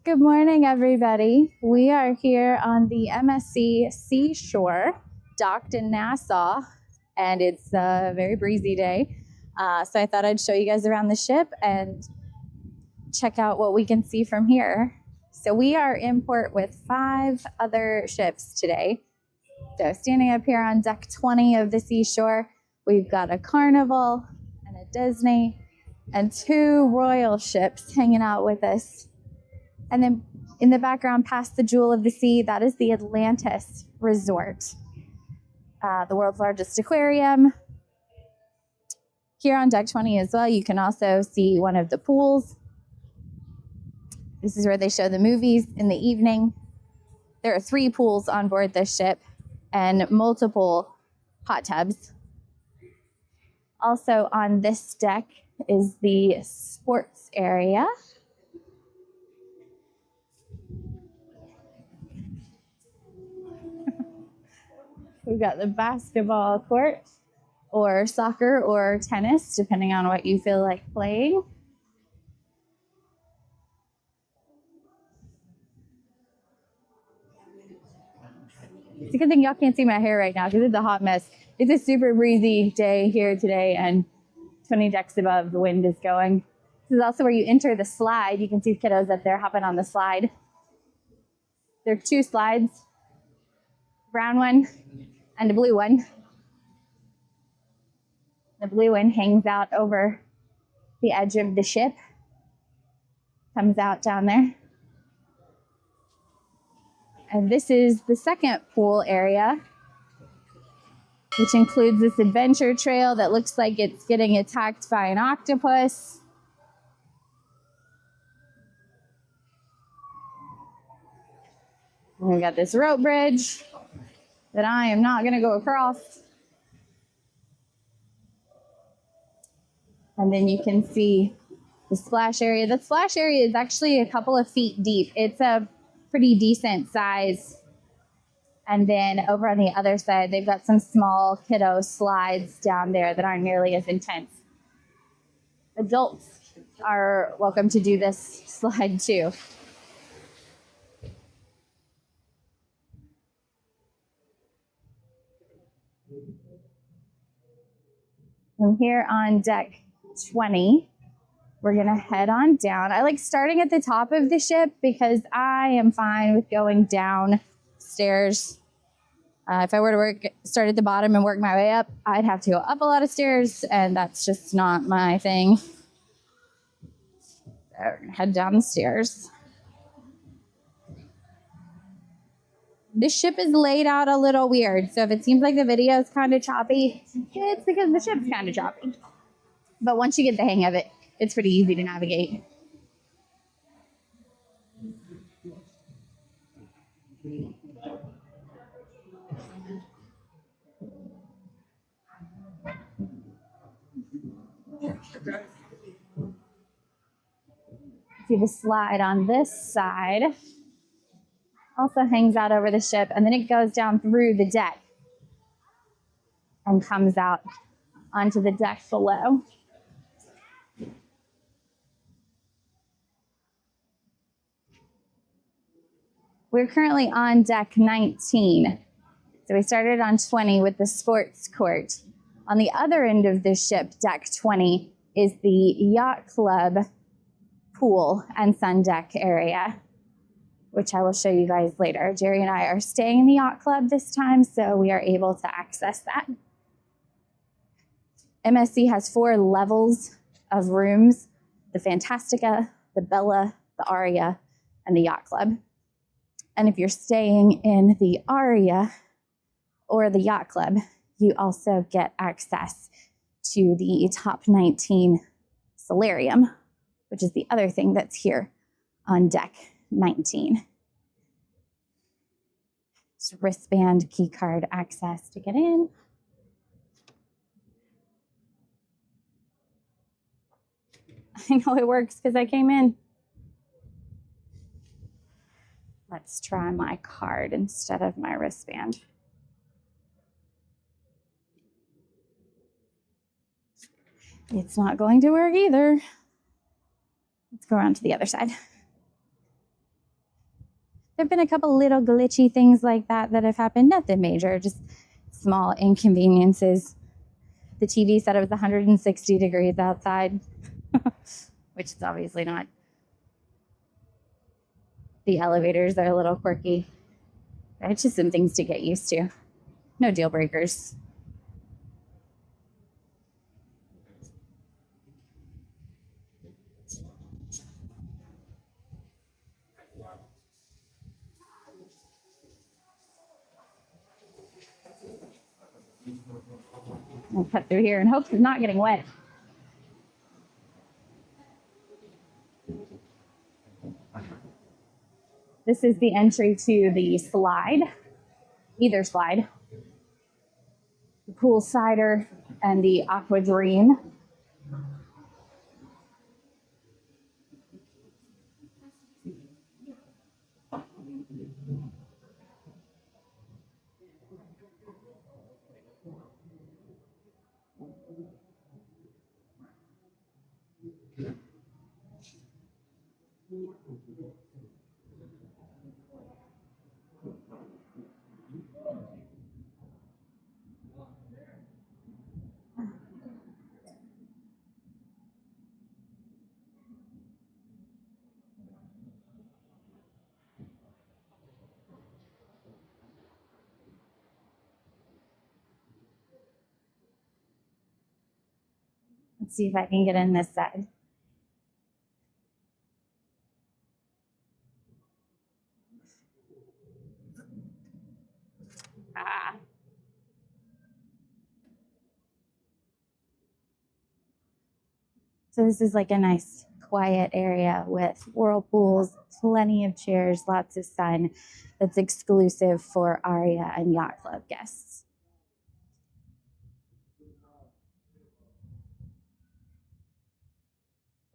Good morning, everybody. We are here on the MSC Seashore, docked in Nassau, and it's a very breezy day. So I thought I'd show you guys around the ship and check out what we can see from here. So we are in port with 5 other ships today. So standing up here on deck 20 of the Seashore, we've got a Carnival and a Disney and 2 Royal ships hanging out with us. And then in the background, past the Jewel of the Sea, that is the Atlantis Resort, the world's largest aquarium. Here on deck 20 as well, you can also see one of the pools. This is where they show the movies in the evening. There are 3 pools on board this ship and multiple hot tubs. Also on this deck is the sports area. We've got the basketball court or soccer or tennis, depending on what you feel like playing. It's a good thing y'all can't see my hair right now because it's a hot mess. It's a super breezy day here today and 20 decks above, the wind is going. This is also where you enter the slide. You can see kiddos up there hopping on the slide. There are 2 slides, brown one and a blue one. The blue one hangs out over the edge of the ship, comes out down there. And this is the second pool area, which includes this adventure trail that looks like it's getting attacked by an octopus. And we've got this rope bridge that I am not going to go across. And then you can see the splash area. The splash area is actually a couple of feet deep. It's a pretty decent size. And then over on the other side, they've got some small kiddo slides down there that aren't nearly as intense. Adults are welcome to do this slide too. From here on deck 20, we're gonna head on down. I like starting at the top of the ship because I am fine with going down stairs. If I were to start at the bottom and work my way up, I'd have to go up a lot of stairs, and that's just not my thing. So we're gonna head down the stairs. This ship is laid out a little weird, so if it seems like the video is kind of choppy, it's because the ship's kind of choppy. But once you get the hang of it, it's pretty easy to navigate. See the slide on this side. Also hangs out over the ship, and then it goes down through the deck and comes out onto the deck below. We're currently on deck 19. So we started on 20 with the sports court. On the other end of the ship, deck 20, is the Yacht Club pool and sun deck area, which I will show you guys later. Jerry and I are staying in the Yacht Club this time, so we are able to access that. MSC has 4 levels of rooms: the Fantastica, the Bella, the Aria, and the Yacht Club. And if you're staying in the Aria or the Yacht Club, you also get access to the top 19 solarium, which is the other thing that's here on deck 19. It's wristband key card access to get in. I know it works because I came in. Let's try my card instead of my wristband. It's not going to work either. Let's go around to the other side. There have been a couple little glitchy things like that that have happened. Nothing major, just small inconveniences. The TV said it was 160 degrees outside, which is obviously not. The elevators are a little quirky. It's just some things to get used to. No deal breakers. I'll cut through here in hopes of not getting wet. This is the entry to the slide, either slide, the pool cider and the aqua dream. Let's see if I can get in this side. So this is like a nice quiet area with whirlpools, plenty of chairs, lots of sun. That's exclusive for Aria and Yacht Club guests.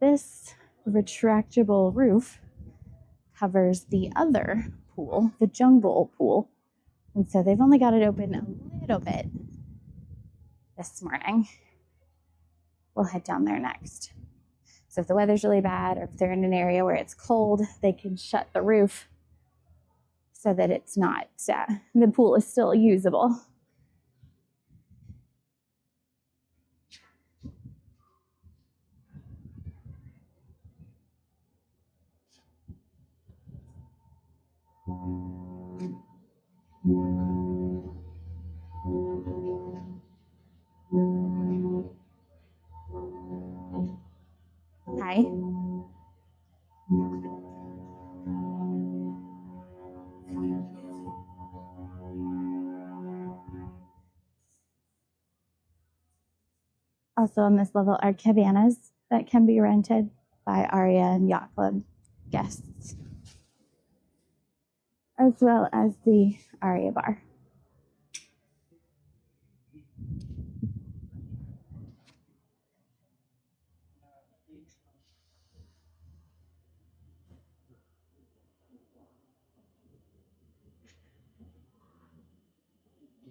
This retractable roof covers the other pool, the jungle pool. And so they've only got it open a little bit this morning. We'll head down there next. So if the weather's really bad or if they're in an area where it's cold, they can shut the roof so that it's not, the pool is still usable. Hi. Also on this level are cabanas that can be rented by Aria and Yacht Club guests, as well as the Aria bar.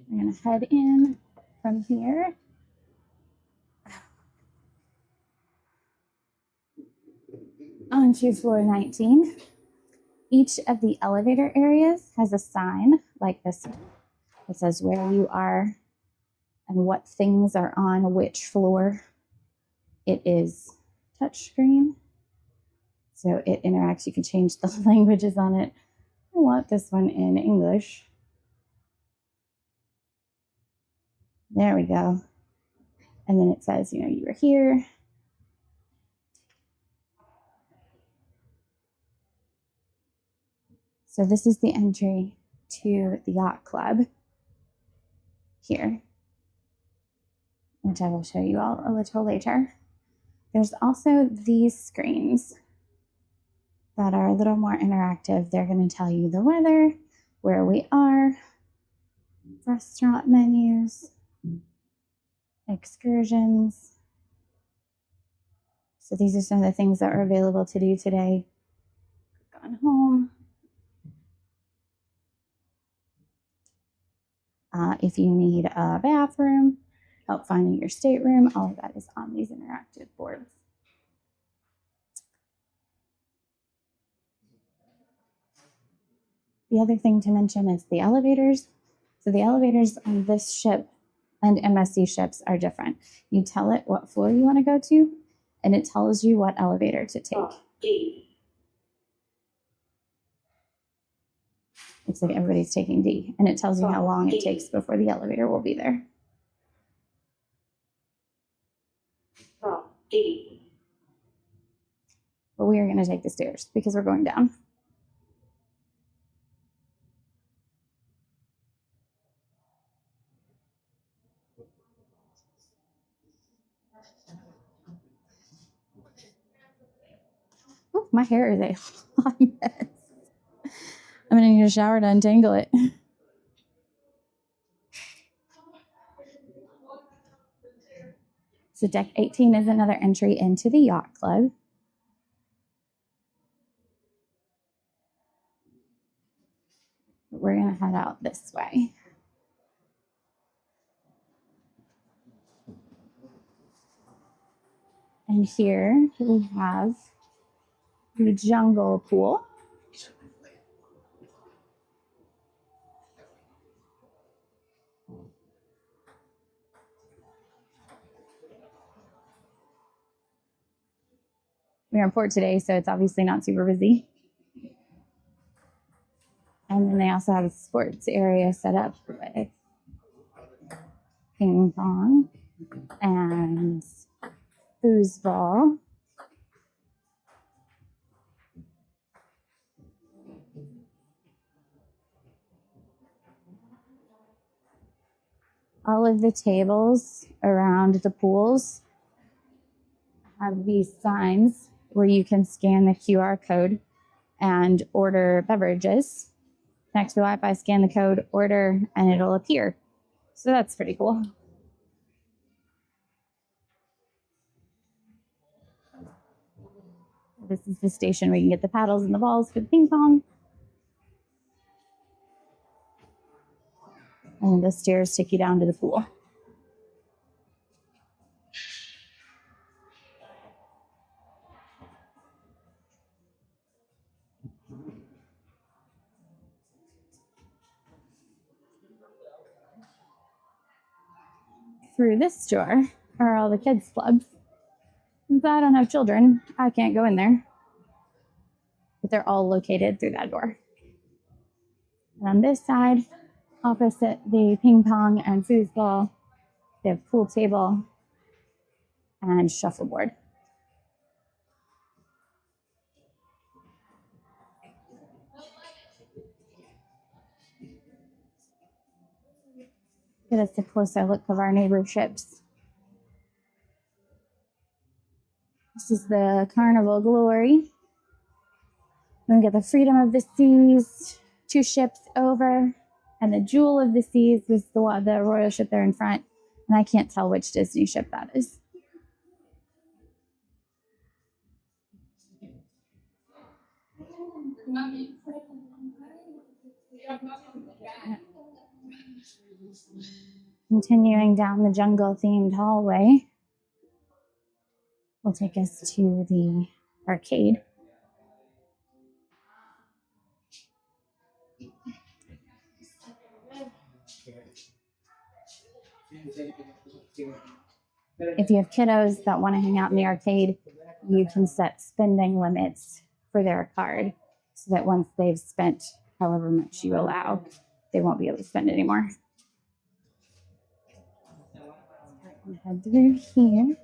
We're going to head in from here. Onto floor 19. Each of the elevator areas has a sign like this one. It says where you are and what things are on which floor. It is touchscreen, so it interacts. You can change the languages on it. I want this one in English. There we go. And then it says, you were here. So this is the entry to the Yacht Club here, which I will show you all a little later. There's also these screens that are a little more interactive. They're going to tell you the weather, where we are, restaurant menus, excursions. So these are some of the things that are available to do today. Gone home. If you need a bathroom, help finding your stateroom, all of that is on these interactive boards. the other thing to mention is the elevators. So the elevators on this ship and MSC ships are different. You tell it what floor you want to go to, and it tells you what elevator to take. D. Looks like everybody's taking D, and it tells you how long it takes before the elevator will be there. D. But we are going to take the stairs because we're going down. Ooh, my hair is a hot mess. I'm going to need a shower to untangle it. So deck 18 is another entry into the Yacht Club. We're going to head out this way. And here we have the jungle pool. We're in port today, so it's obviously not super busy. And then they also have a sports area set up with ping pong and foosball. All of the tables around the pools have these signs where you can scan the QR code and order beverages. Connect to Wi-Fi, scan the code, order, and it'll appear. So that's pretty cool. This is the station where you can get the paddles and the balls for the ping pong. And the stairs take you down to the pool. Through this door are all the kids' clubs. Since I don't have children, I can't go in there. But they're all located through that door. And on this side, opposite the ping pong and foosball, they have pool table and shuffleboard. Get us a closer look of our neighbor ships. This is the Carnival Glory. Then we get the Freedom of the Seas, 2 ships over, and the Jewel of the Seas was the royal ship there in front. And I can't tell which Disney ship that is. Continuing down the jungle-themed hallway will take us to the arcade. If you have kiddos that want to hang out in the arcade, you can set spending limits for their card so that once they've spent however much you allow, they won't be able to spend anymore. Head through here.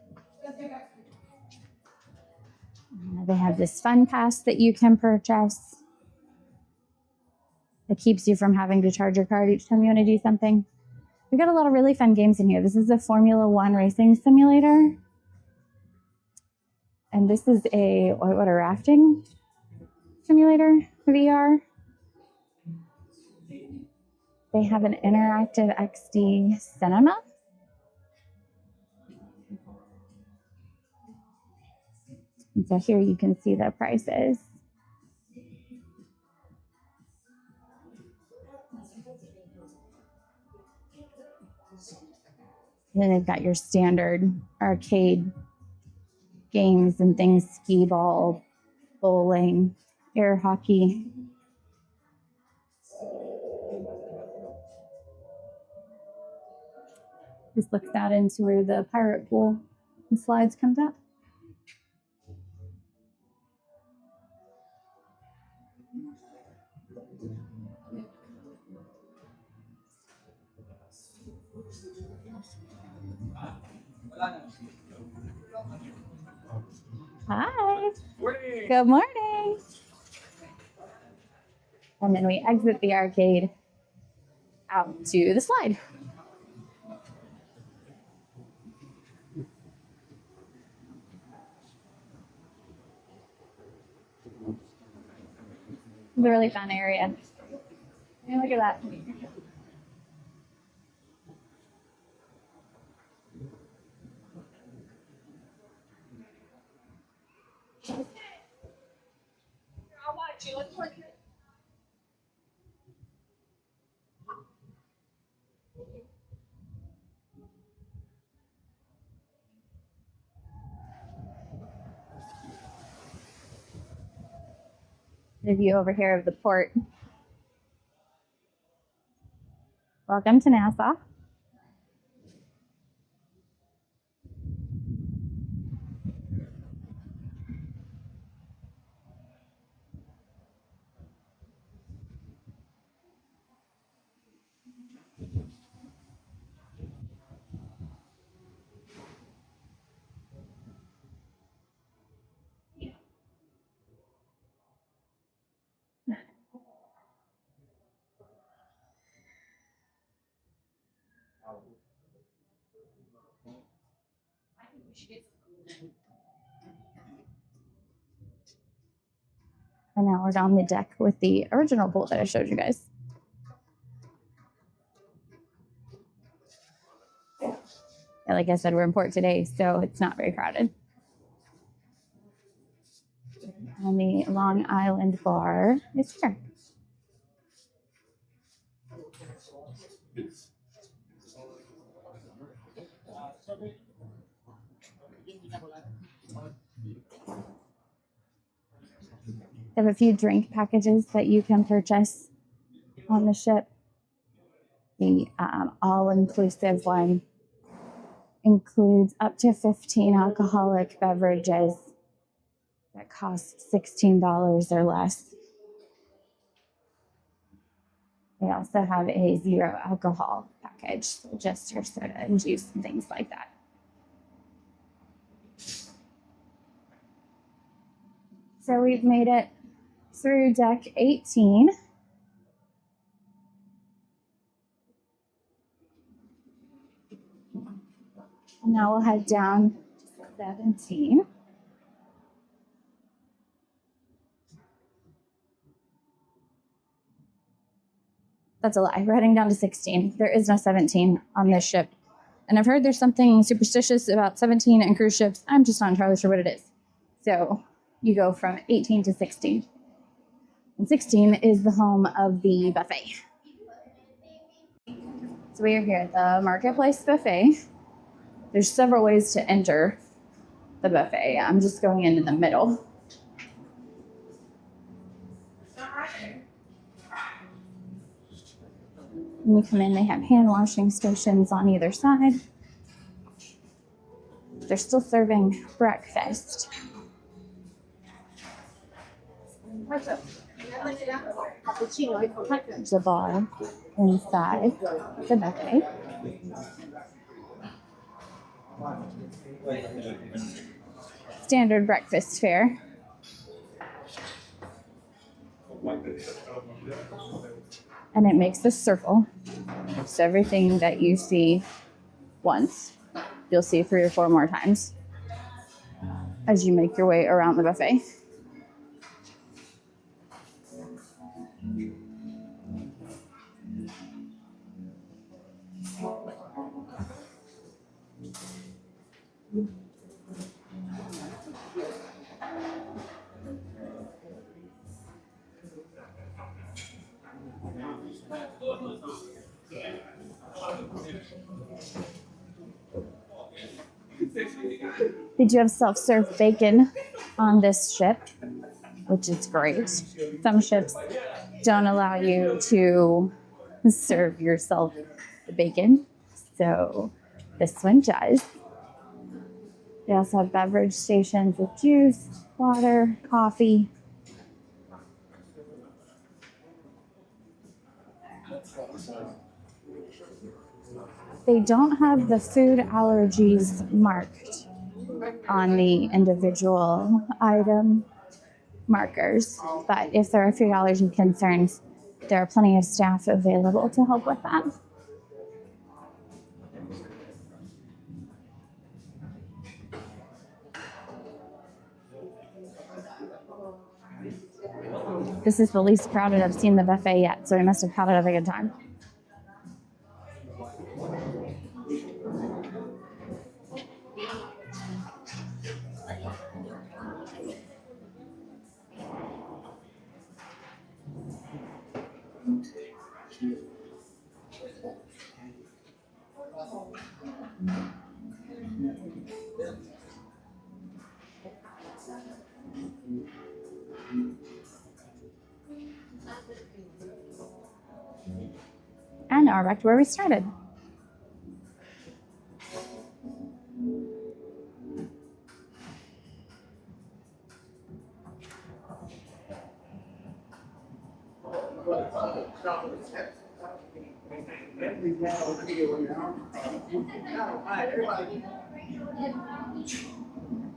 They have this fun pass that you can purchase. It keeps you from having to charge your card each time you want to do something. We've got a lot of really fun games in here. This is a Formula One racing simulator. And this is a whitewater rafting simulator VR. They have an interactive XD cinema. And so here you can see the prices. And then they've got your standard arcade games and things, skee ball, bowling, air hockey. This looks out into where the pirate pool and slides comes up. Hi. Morning. Good morning. And then we exit the arcade out to the slide. It's a really fun area. Hey, look at that. The view over here of the port. Welcome to Nassau. And now we're on the deck with the original pool that I showed you guys. And like I said, we're in port today, so it's not very crowded. And the Long Island bar is here. They have a few drink packages that you can purchase on the ship. The all-inclusive one includes up to 15 alcoholic beverages that cost $16 or less. They also have a zero alcohol package, so just your soda and juice and things like that. So we've made it through deck 18. And now we'll head down to 17. That's a lie. We're heading down to 16. There is no 17 on this ship. And I've heard there's something superstitious about 17 and cruise ships. I'm just not entirely sure what it is. So you go from 18 to 16. And 16 is the home of the buffet. So we are here at the Marketplace Buffet. There's several ways to enter the buffet. I'm just going into the middle. When you come in, they have hand washing stations on either side. They're still serving breakfast. There's a bar inside the buffet. Standard breakfast fare. And it makes a circle. So everything that you see once, you'll see 3 or 4 more times as you make your way around the buffet. They do have self-serve bacon on this ship, which is great. Some ships don't allow you to serve yourself the bacon. So this one does. They also have beverage stations with juice, water, coffee. They don't have the food allergies marked on the individual item markers, but if there are food allergy concerns, there are plenty of staff available to help with that. This is the least crowded I've seen the buffet yet, so we must have had it a good time. And now we're back to where we started.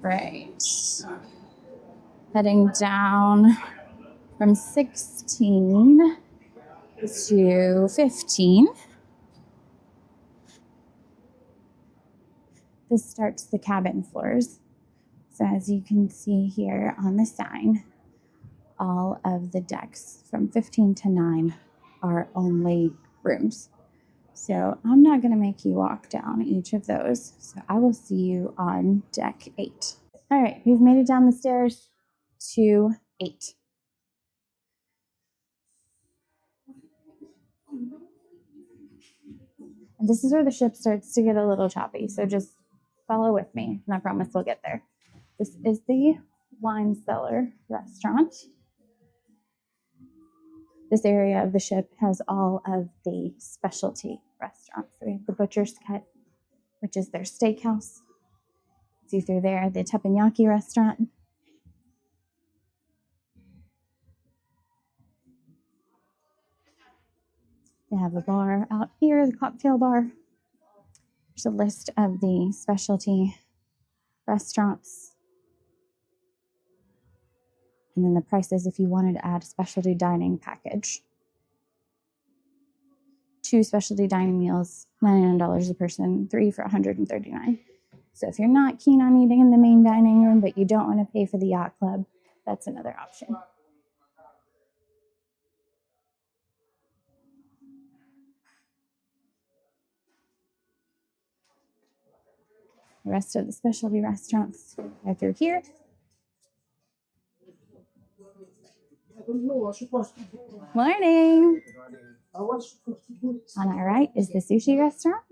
Right. Heading down from 16 to 15. This starts the cabin floors. So as you can see here on the sign, all of the decks from 15 to 9 are only rooms. So I'm not going to make you walk down each of those. So I will see you on deck 8. All right, we've made it down the stairs to 8. And this is where the ship starts to get a little choppy. So just follow with me, and I promise we'll get there. This is the wine cellar restaurant. This area of the ship has all of the specialty restaurants. So we have the Butcher's Cut, which is their steakhouse. See through there, the teppanyaki restaurant. They have a bar out here, the cocktail bar. There's a list of the specialty restaurants. And then the prices if you wanted to add a specialty dining package. 2 specialty dining meals, $99 a person, 3 for $139. So if you're not keen on eating in the main dining room, but you don't want to pay for the Yacht Club, that's another option. The rest of the specialty restaurants are through here. Morning. On our right is the sushi restaurant.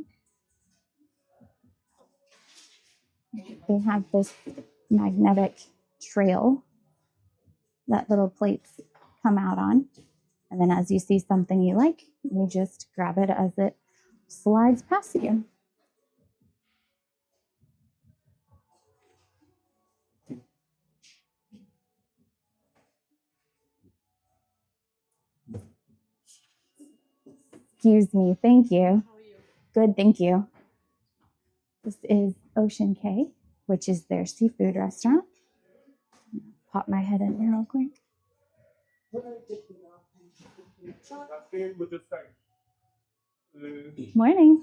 They have this magnetic trail that little plates come out on. And then as you see something you like, you just grab it as it slides past you. Excuse me, thank you. How are you? Good, thank you. This is Ocean Cay, which is their seafood restaurant. Pop my head in here real quick. Morning.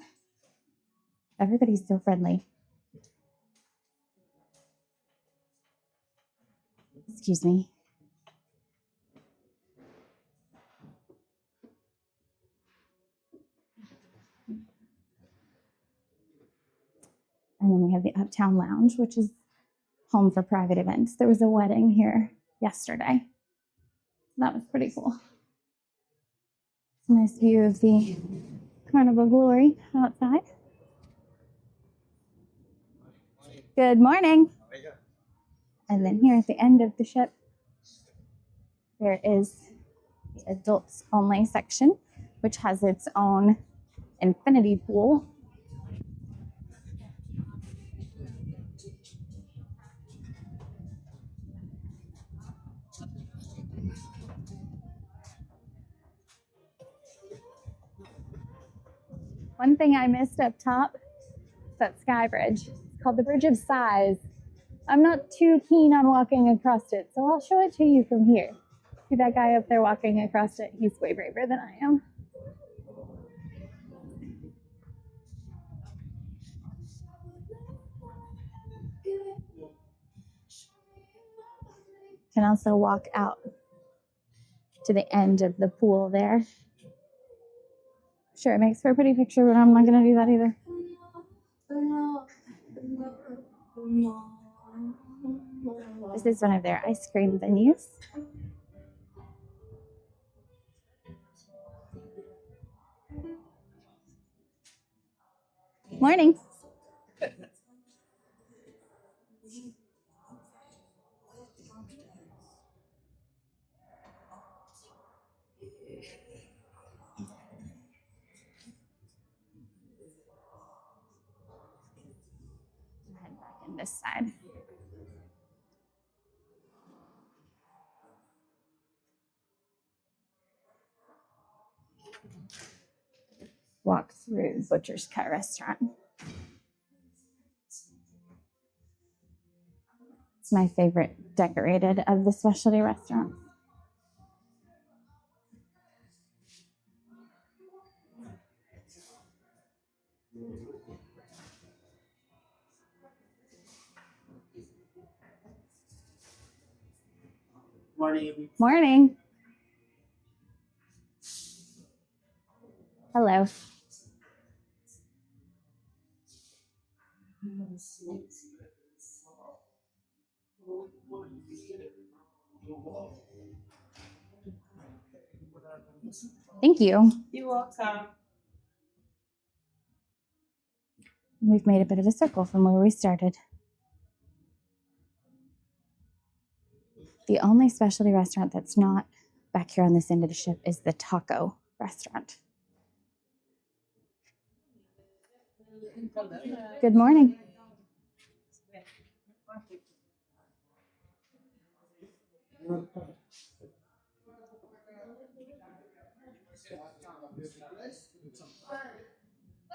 Everybody's so friendly. Excuse me. And then we have the Uptown Lounge, which is home for private events. There was a wedding here yesterday. That was pretty cool. It's a nice view of the Carnival Glory outside. Good morning. And then here at the end of the ship, there is the adults only section, which has its own infinity pool. One thing I missed up top is that sky bridge. It's called the Bridge of Sighs. I'm not too keen on walking across it, so I'll show it to you from here. See that guy up there walking across it? He's way braver than I am. Can also walk out to the end of the pool there. Sure, it makes for a pretty picture, but I'm not going to do that either. This is one of their ice cream venues. Morning. Head back in this side. Walk through Butcher's Cut restaurant. It's my favorite decorated of the specialty restaurants. Morning. Morning. Hello. Thank you. You're welcome. We've made a bit of a circle from where we started. The only specialty restaurant that's not back here on this end of the ship is the taco restaurant. Good morning. Let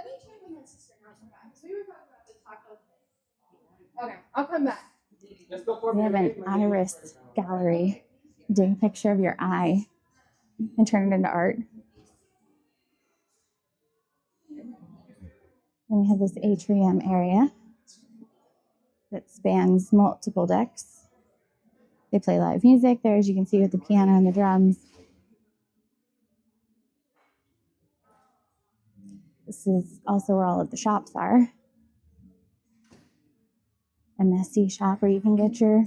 me check with my sister and I'll come back. So we were talking about the taco thing. Okay, I'll come back. We have an iris gallery. Take a picture of your eye and turn it into art. And we have this atrium area that spans multiple decks. They play live music there, as you can see, with the piano and the drums. This is also where all of the shops are. MSC shop, where you can get your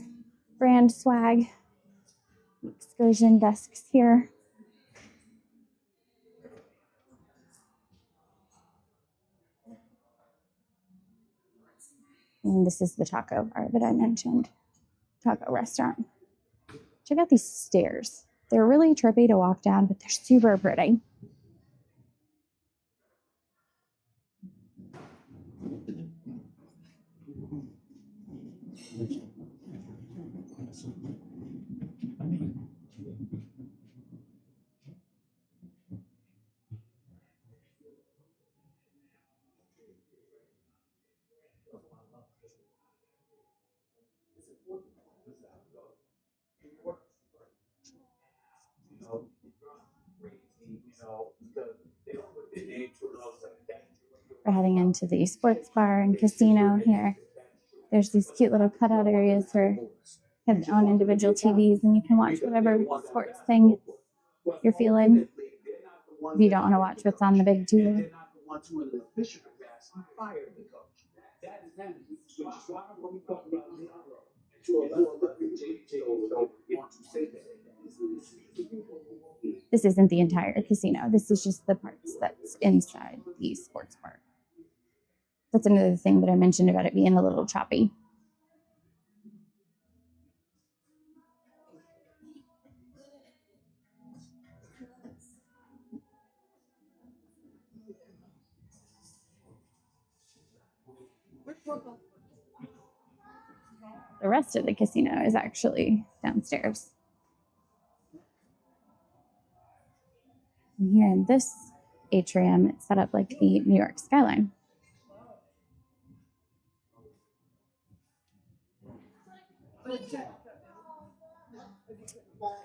brand swag. Excursion desks here. And this is the taco bar that I mentioned. Taco restaurant. Check out these stairs. They're really trippy to walk down, but they're super pretty. We're heading into the sports bar and casino here. There's these cute little cutout areas for have their own individual TVs, and you can watch whatever sports thing you're feeling. If you don't want to watch what's on the big TV. This isn't the entire casino. This is just the parts that's inside the sports bar. That's another thing that I mentioned about it being a little choppy. The rest of the casino is actually downstairs. And here in this atrium, it's set up like the New York skyline.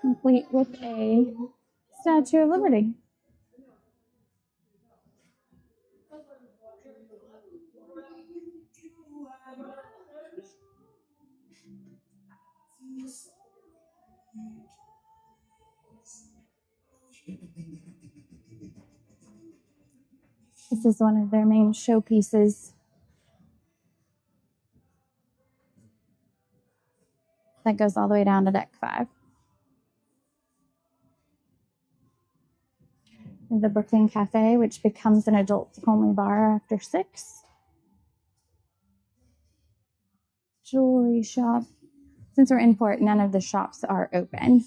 Complete with a Statue of Liberty. This is one of their main showpieces. That goes all the way down to deck 5. The Brooklyn Cafe, which becomes an adults-only bar after 6. Jewelry shop. Since we're in port, none of the shops are open.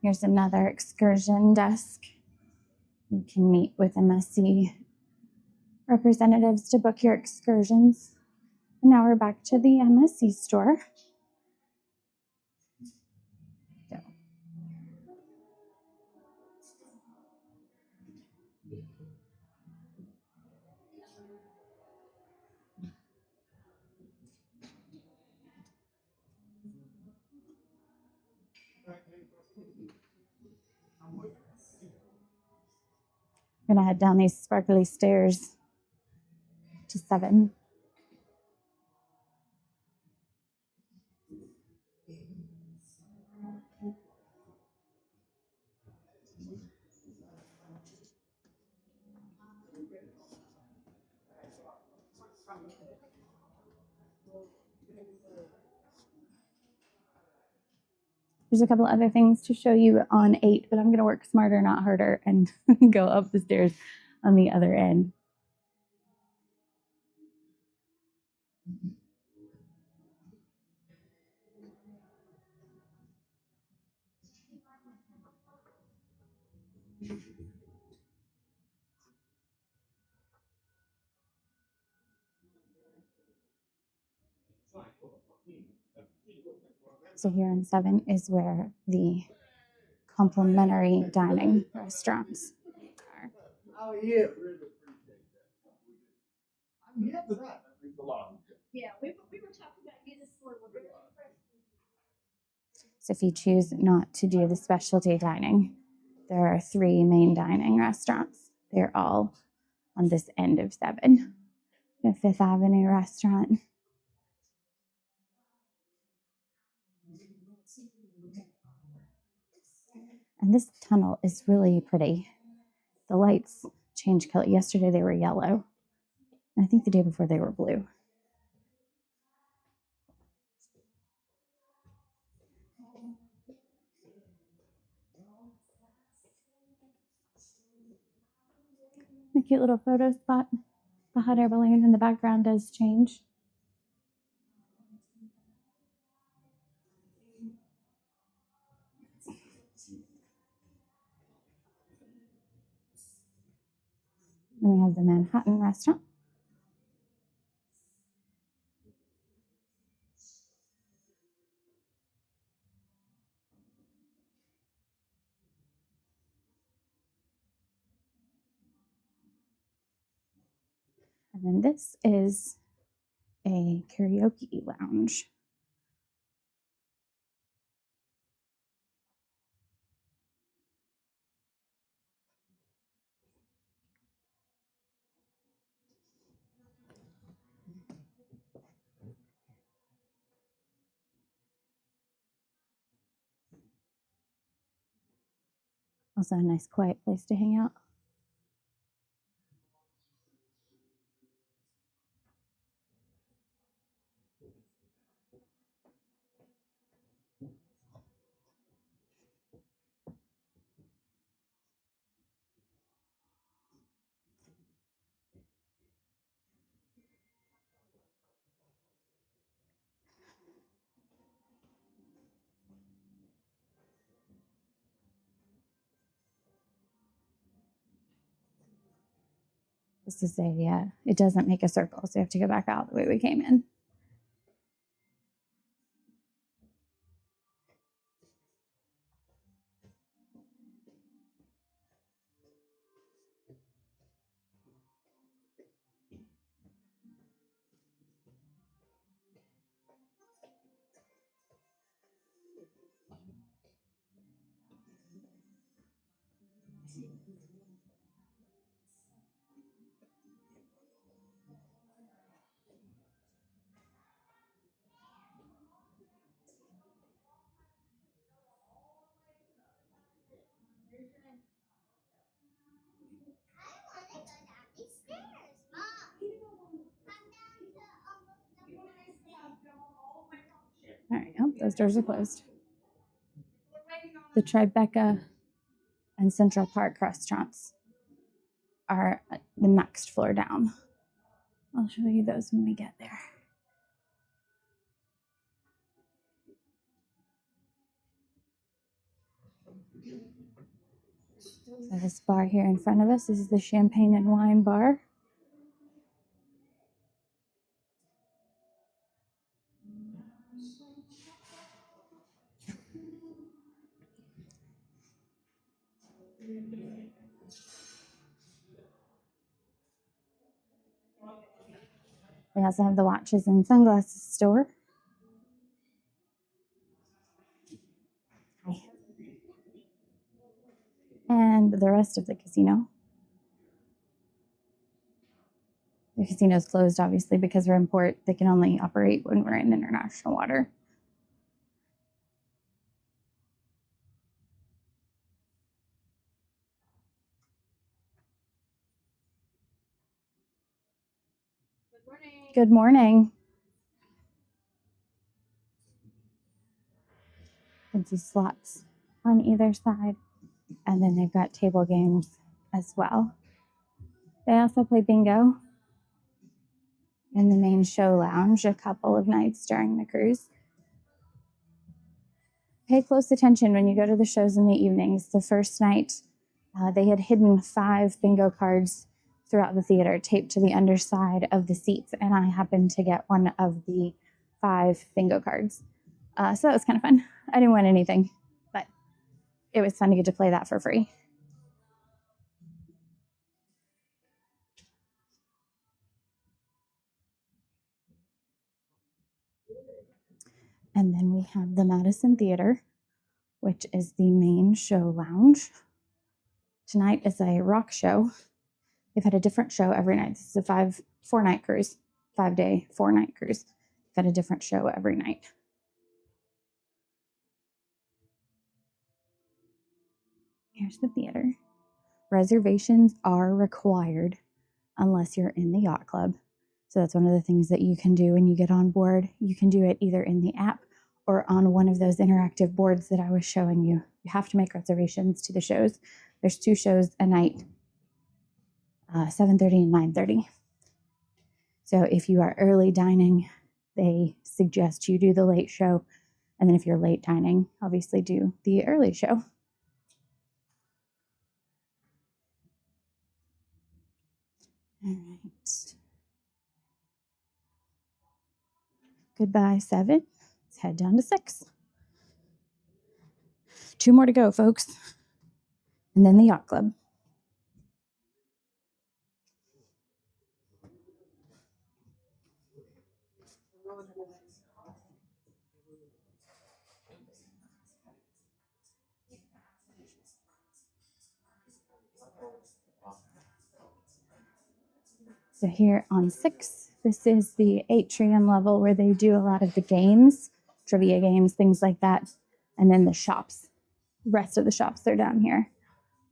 Here's another excursion desk. You can meet with MSC representatives to book your excursions. And now we're back to the MSC store. I'm gonna head down these sparkly stairs to 7. There's a couple other things to show you on 8, but I'm going to work smarter, not harder, and go up the stairs on the other end. So here in 7 is where the complimentary dining restaurants are. Oh, yeah. Really appreciate that. I'm here for that. Yeah, we were talking about you this morning. So if you choose not to do the specialty dining, there are 3 main dining restaurants. They're all on this end of 7. The 5th Avenue restaurant. And this tunnel is really pretty. The lights change color. Yesterday they were yellow. And I think the day before they were blue. A cute little photo spot. The hot air balloon in the background does change. Then we have the Manhattan restaurant. And then this is a karaoke lounge. Also a nice quiet place to hang out. This is it doesn't make a circle, so you have to go back out the way we came in. All right, oh, those doors are closed. The Tribeca and Central Park restaurants are the next floor down. I'll show you those when we get there. So this bar here in front of us, this is the Champagne and Wine Bar. We also have the watches and sunglasses store. And the rest of the casino. The casino's closed, obviously, because we're in port. They can only operate when we're in international water. Good morning. Good morning. You can see slots on either side. And then they've got table games as well. They also play bingo in the main show lounge a couple of nights during the cruise. Pay close attention when you go to the shows in the evenings. The first night, they had hidden 5 bingo cards throughout the theater, taped to the underside of the seats, and I happened to get one of the 5 bingo cards. So that was kind of fun. I didn't win anything, but it was fun to get to play that for free. And then we have the Madison Theater, which is the main show lounge. Tonight is a rock show. They've had a different show every night. This is a 4-night cruise, 5-day, 4-night cruise. They've had a different show every night. Here's the theater. Reservations are required unless you're in the Yacht Club. So that's one of the things that you can do when you get on board. You can do it either in the app or on one of those interactive boards that I was showing you. You have to make reservations to the shows. There's 2 shows a night, 7:30 and 9:30. So if you are early dining, they suggest you do the late show. And then if you're late dining, obviously do the early show. All right. Goodbye, 7. Let's head down to 6. 2 more to go, folks. And then the Yacht Club. So here on 6, this is the Atrium level where they do a lot of the games, trivia games, things like that. And then the shops, the rest of the shops are down here.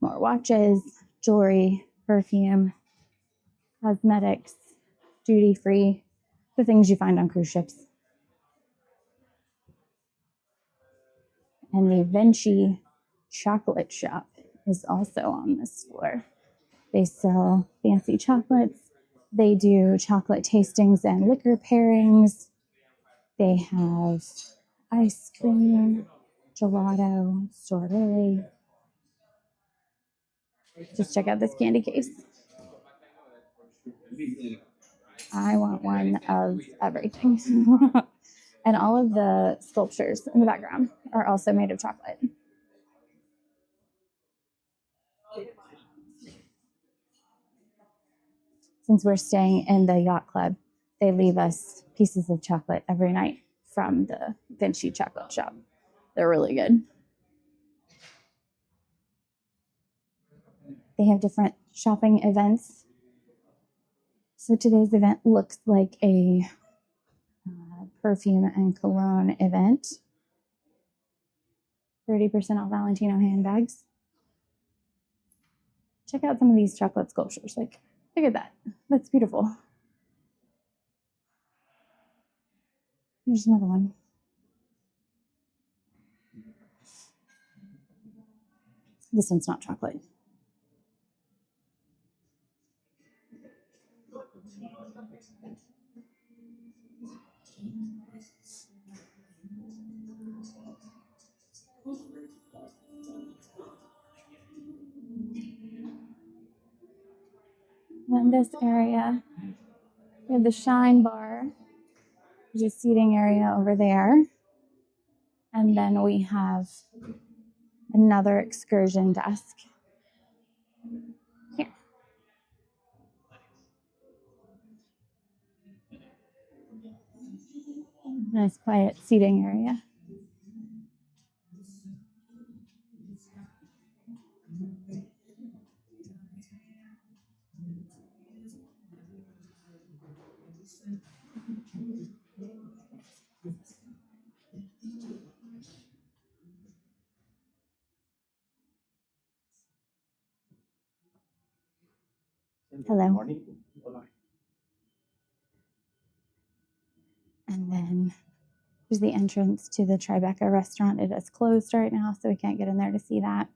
More watches, jewelry, perfume, cosmetics, duty-free, the things you find on cruise ships. And the Vinci chocolate shop is also on this floor. They sell fancy chocolates. They do chocolate tastings and liquor pairings. They have ice cream, gelato, sorbet. Just check out this candy case. I want one of everything. And all of the sculptures in the background are also made of chocolate. Since we're staying in the Yacht Club, they leave us pieces of chocolate every night from the Vinci chocolate shop. They're really good. They have different shopping events. So today's event looks like a perfume and cologne event. 30% off Valentino handbags. Check out some of these chocolate sculptures. Like, look at that. That's beautiful. Here's another one. This one's not chocolate. Then this area, we have the Shine Bar. There's a seating area over there. And then we have another excursion desk here. Nice quiet seating area. Hello. And then there's the entrance to the Tribeca restaurant. It is closed right now, so we can't get in there to see that.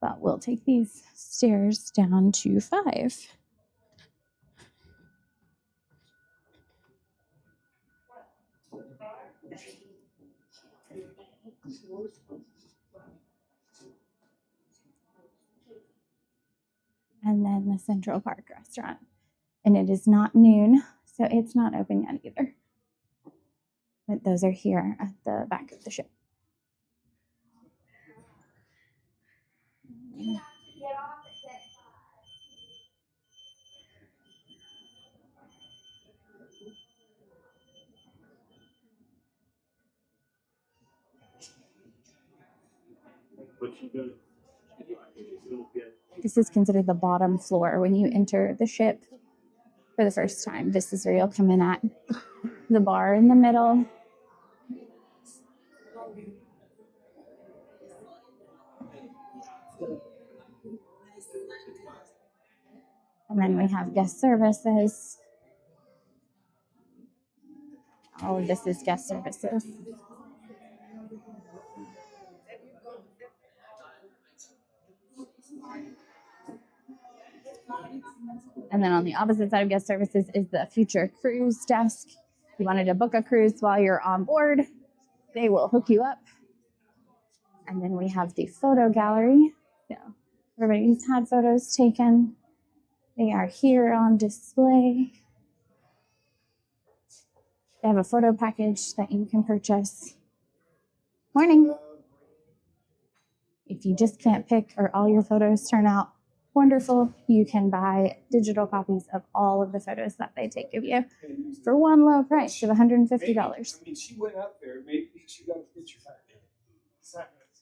But we'll take these stairs down to 5. And then the Central Park restaurant. And it is not noon, so it's not open yet either. But those are here at the back of the ship. This is considered the bottom floor when you enter the ship for the first time. This is where you'll come in at. The bar in the middle. And then we have guest services. All of this is guest services. And then on the opposite side of guest services is the future cruise desk. If you wanted to book a cruise while you're on board, they will hook you up. And then we have the photo gallery. So everybody's had photos taken. They are here on display. They have a photo package that you can purchase. Morning. If you just can't pick or all your photos turn out wonderful, you can buy digital copies of all of the photos that they take of you for one low price of $150. I mean, she went up there. Maybe she got a picture.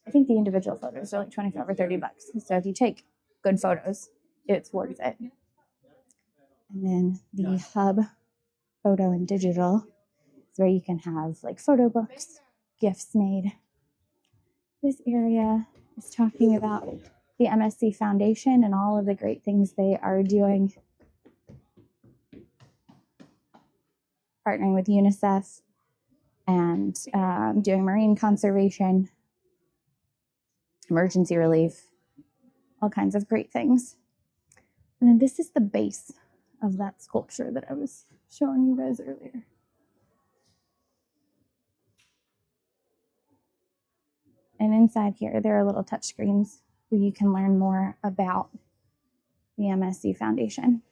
I think the individual photos are like $25 or $30. So if you take good photos, it's worth it. And then the hub, photo and digital, is where you can have like photo books, gifts made. This area is talking about the MSC Foundation and all of the great things they are doing, partnering with UNICEF and doing marine conservation, emergency relief, all kinds of great things. And then this is the base of that sculpture that I was showing you guys earlier. And inside here, there are little touch screens where you can learn more about the MSC Foundation.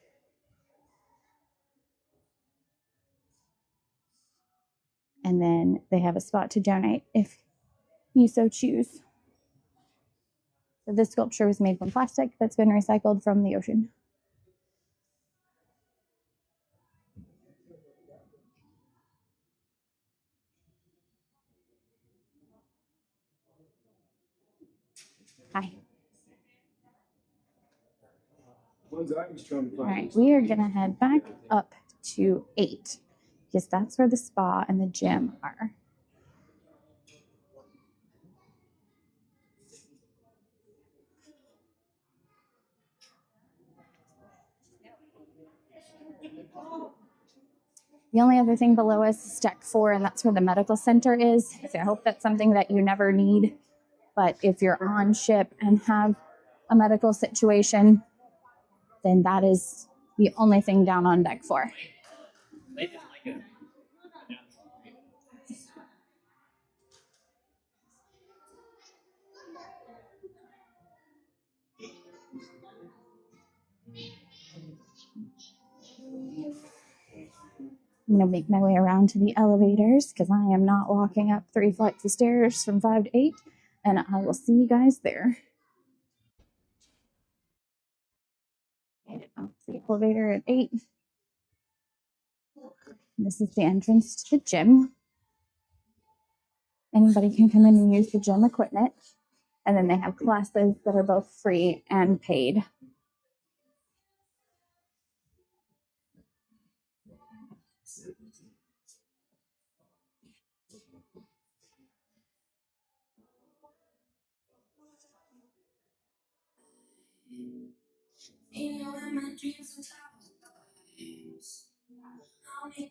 And then they have a spot to donate if you so choose. So this sculpture was made from plastic that's been recycled from the ocean. Hi. Ones I was trying to All find. right, we are gonna head back up to 8 because that's where the spa and the gym are. The only other thing below us is deck 4, and that's where the medical center is. So I hope that's something that you never need. But if you're on ship and have a medical situation, then that is the only thing down on deck 4. I'm going to make my way around to the elevators because I am not walking up 3 flights of stairs from 5 to 8. And I will see you guys there. The elevator at 8. This is the entrance to the gym. Anybody can come in and use the gym equipment. And then they have classes that are both free and paid.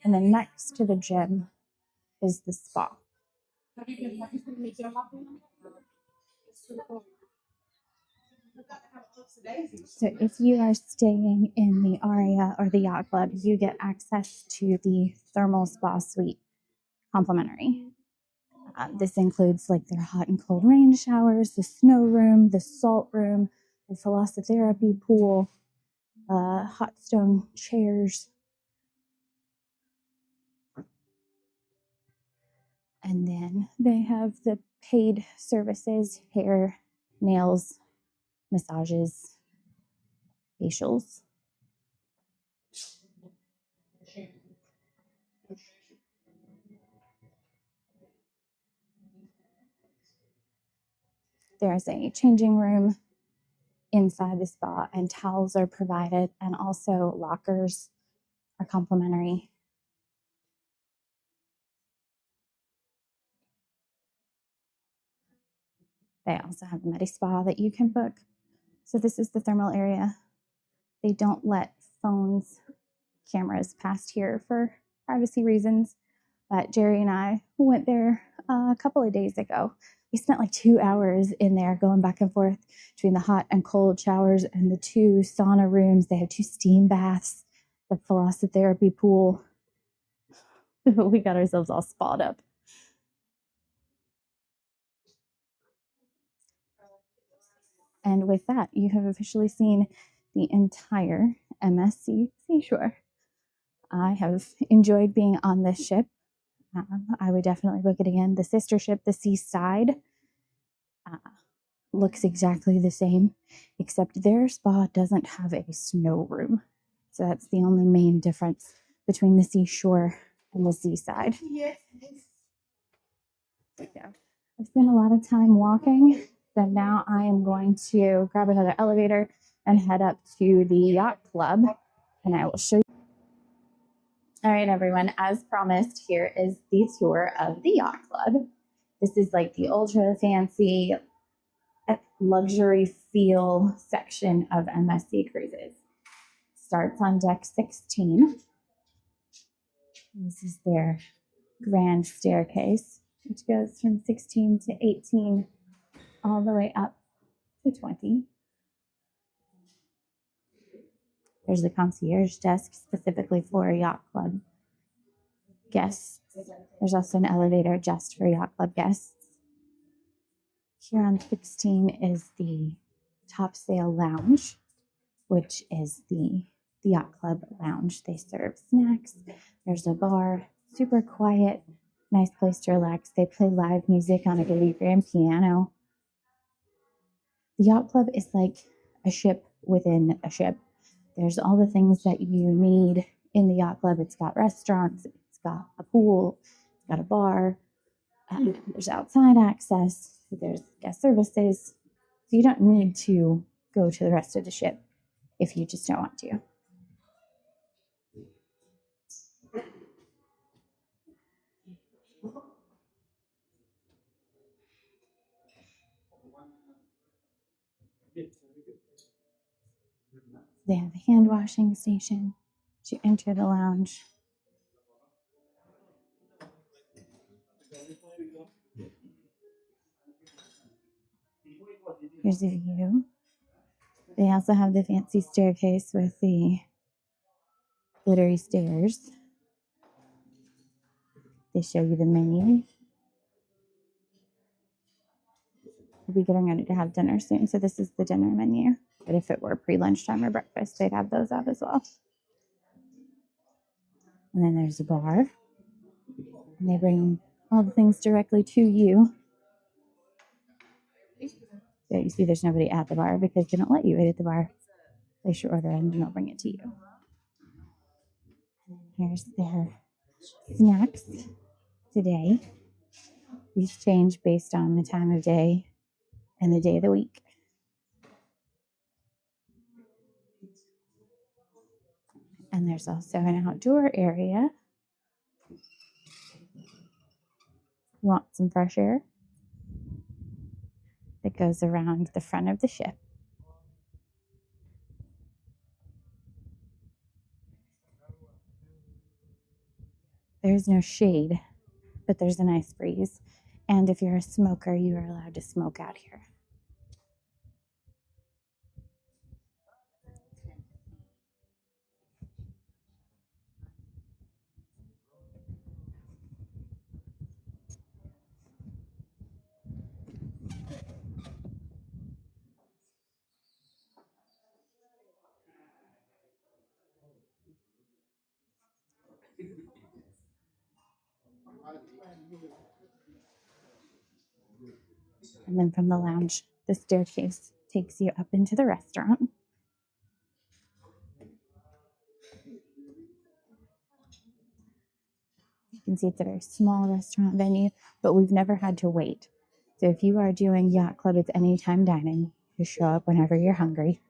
And then next to the gym is the spa. So if you are staying in the Aria or the Yacht Club, you get access to the thermal spa suite complimentary. This includes like their hot and cold rain showers, the snow room, the salt room, the thalassotherapy pool, hot stone chairs. And then they have the paid services, hair, nails, massages, facials. There's a changing room inside the spa, and towels are provided, and also lockers are complimentary. They also have a Medi Spa that you can book. So this is the thermal area. They don't let phones, cameras past here for privacy reasons. But Jerry and I went there a couple of days ago. We spent like 2 hours in there going back and forth between the hot and cold showers and the 2 sauna rooms. They have 2 steam baths, the thalassotherapy pool. We got ourselves all spa'd up. And with that, you have officially seen the entire MSC Seashore. I have enjoyed being on this ship. I would definitely book it again. The sister ship, the Seaside, looks exactly the same, except their spa doesn't have a snow room. So that's the only main difference between the Seashore and the Seaside. Yes. Yeah. I've spent a lot of time walking, so now I am going to grab another elevator and head up to the Yacht Club, and I will show you. All right, everyone, as promised, here is the tour of the Yacht Club. This is like the ultra fancy luxury feel section of MSC Cruises. Starts on deck 16. This is their grand staircase, which goes from 16 to 18 all the way up to 20. There's the concierge desk specifically for Yacht Club guests. There's also an elevator just for Yacht Club guests. Here on 16 is the top sail lounge, which is the Yacht Club lounge. They serve snacks. There's a bar, super quiet, Nice place to relax. They play live music on a really grand piano. The Yacht Club is like a ship within a ship. There's all the things that you need in the Yacht Club. It's got restaurants, it's got a pool, it's got a bar, there's outside access, there's guest services. So you don't need to go to the rest of the ship if you just don't want to. They have a hand washing station as you enter the lounge. Here's a view. They also have the fancy staircase with the glittery stairs. They show you the menu. We'll be getting ready to have dinner soon, so this is the dinner menu. But if it were pre-lunchtime or breakfast, they'd have those out as well. And then there's a bar. And they bring all the things directly to you. So you see there's nobody at the bar because they don't let you eat at the bar. Place your order and they'll bring it to you. Here's their snacks today. These change based on the time of day and the day of the week. And there's also an outdoor area. You want some fresh air? That goes around the front of the ship. There's no shade, but there's a nice breeze. And if you're a smoker, you are allowed to smoke out here. And then from the lounge, the staircase takes you up into the restaurant. You can see it's a very small restaurant venue, but we've never had to wait. So if you are doing Yacht Club, it's anytime dining. You show up whenever you're hungry.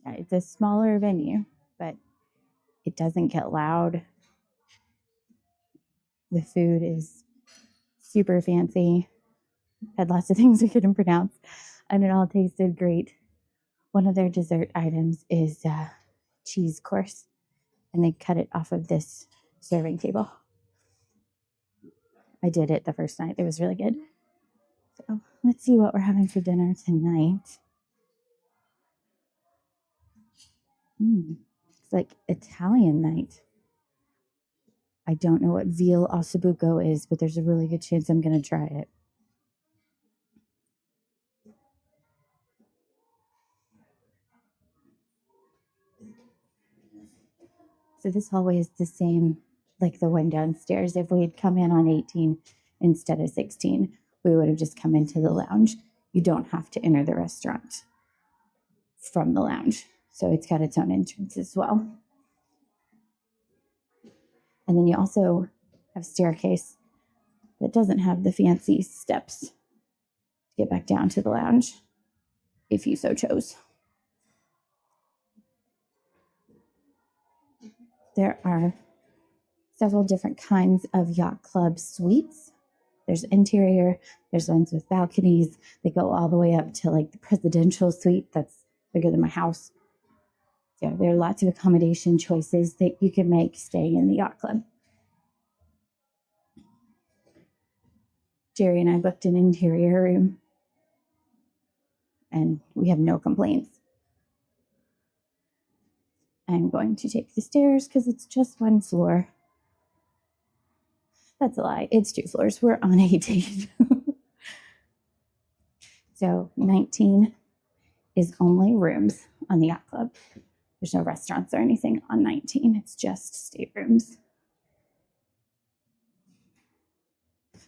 Yeah, it's a smaller venue, but it doesn't get loud. The food is super fancy. Had lots of things we couldn't pronounce, and it all tasted great. One of their dessert items is cheese course, and they cut it off of this serving table. I did it the first night. It was really good. So let's see what we're having for dinner tonight. It's like Italian night. I don't know what veal ossobuco is, but there's a really good chance I'm going to try it. So this hallway is the same like the one downstairs. If we had come in on 18 instead of 16, we would have just come into the lounge. You don't have to enter the restaurant from the lounge. So it's got its own entrance as well. And then you also have a staircase that doesn't have the fancy steps to get back down to the lounge if you so chose. There are several different kinds of Yacht Club suites. There's interior, there's ones with balconies. They go all the way up to like the presidential suite that's bigger than my house. So there are lots of accommodation choices that you can make staying in the Yacht Club. Jerry and I booked an interior room, and we have no complaints. I'm going to take the stairs because it's just one floor. That's a lie. It's 2 floors. We're on 18. So 19 is only rooms on the Yacht Club. There's no restaurants or anything on 19. It's just staterooms.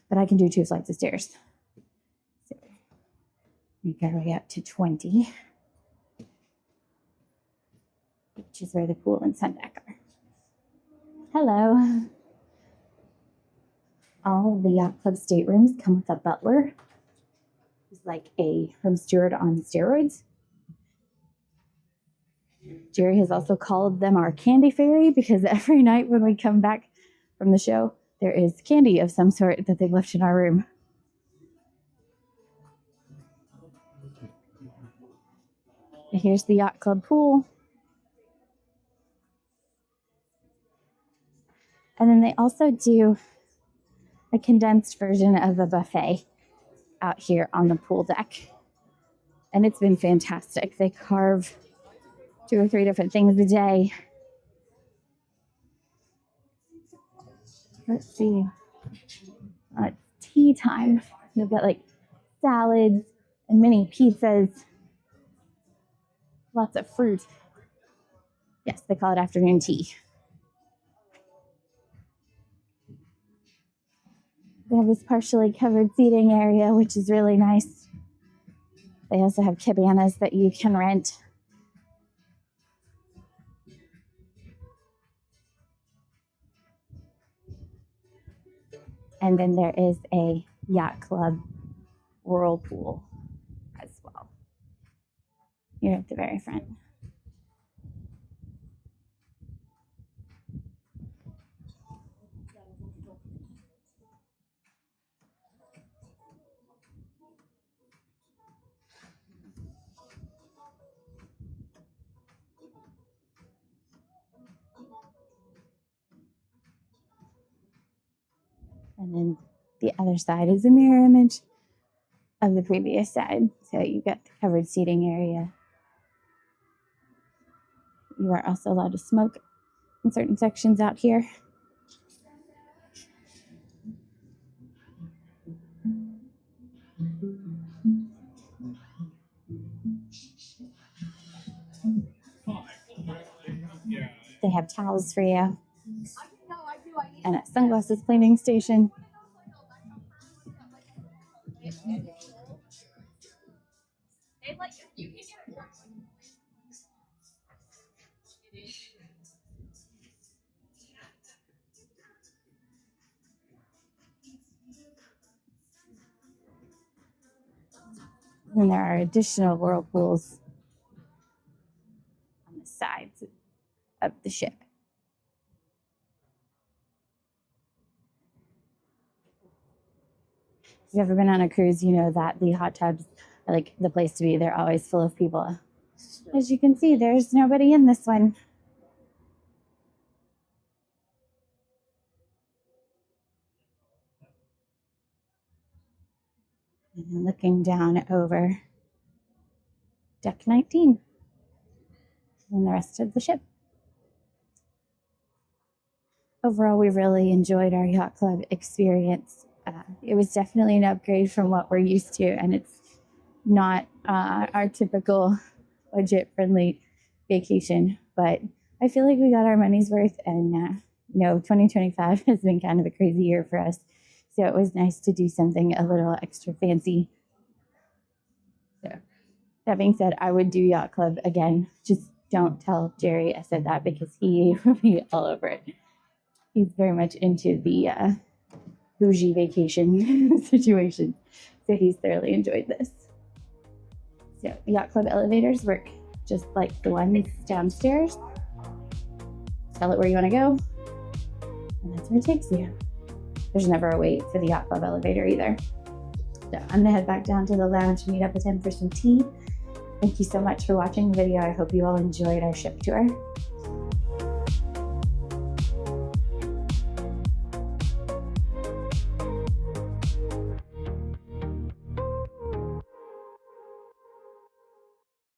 But I can do 2 flights of stairs. So make our way up to 20, which is where the pool and sun deck are. Hello. All of the Yacht Club staterooms come with a butler. He's like a room steward on steroids. Jerry has also called them our candy fairy because every night when we come back from the show, there is candy of some sort that they've left in our room. And here's the Yacht Club pool. And then they also do a condensed version of a buffet out here on the pool deck. And it's been fantastic. They carve 2 or 3 different things a day. Let's see. It's tea time. You've got like salads and mini pizzas. Lots of fruit. Yes, they call it afternoon tea. They have this partially covered seating area, which is really nice. They also have cabanas that you can rent. And then there is a Yacht Club whirlpool as well. Here at the very front. And then the other side is a mirror image of the previous side. So you've got the covered seating area. You are also allowed to smoke in certain sections out here. They have towels for you and a sunglasses cleaning station. And there are additional whirlpools on the sides of the ship. If you've ever been on a cruise, you know that the hot tubs are like the place to be. They're always full of people. As you can see, there's nobody in this one. And looking down over deck 19 and the rest of the ship. Overall, we really enjoyed our Yacht Club experience. It was definitely an upgrade from what we're used to, and it's not our typical budget-friendly vacation, but I feel like we got our money's worth, and 2025 has been kind of a crazy year for us, so it was nice to do something a little extra fancy. So that being said, I would do Yacht Club again. Just don't tell Jerry I said that, because he will be all over it. He's very much into the bougie vacation situation, so he's thoroughly enjoyed this. So Yacht Club elevators work just like the ones downstairs. Tell it where you want to go, and that's where it takes you. There's never a wait for the Yacht Club elevator either. So I'm gonna head back down to the lounge and meet up with him for some tea. Thank you so much for watching the video. I hope you all enjoyed our ship tour.